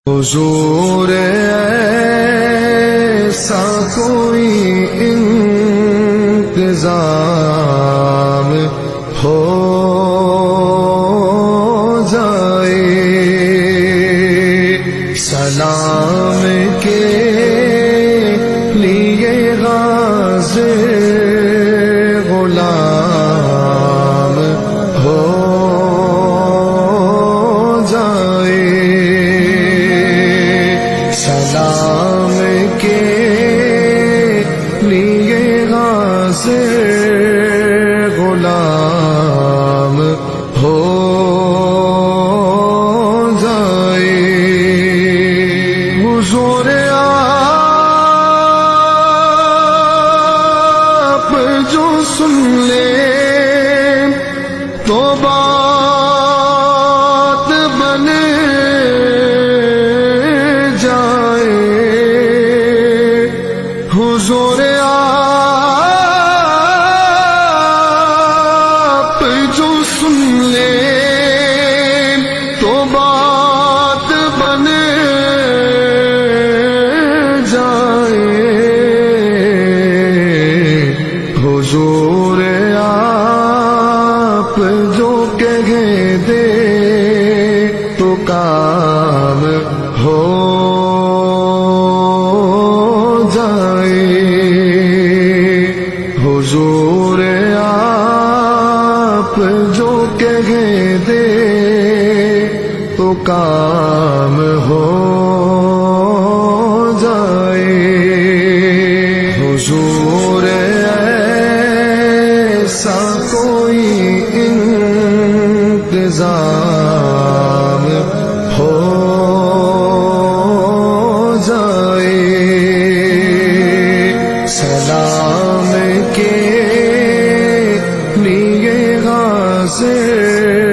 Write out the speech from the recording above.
حضور ایسا کوئی انتظام ہو جائے، سلام کے لیے حاضر غلام ہو جائے، سلام کے لیے حاضر غلام ہو جائے۔ حضور آپ جو سن لے تو بات بنے جائے، حضور آپ جو سن لے تو بات بنے جائے، حضور آپ جو کہہ دے تو کام ہو جائے، حضور آپ جو کہہ دے تو کام ہو جائے، حضور ایسا کوئی انتظام ہو جائے، سلام کے لیے حاضر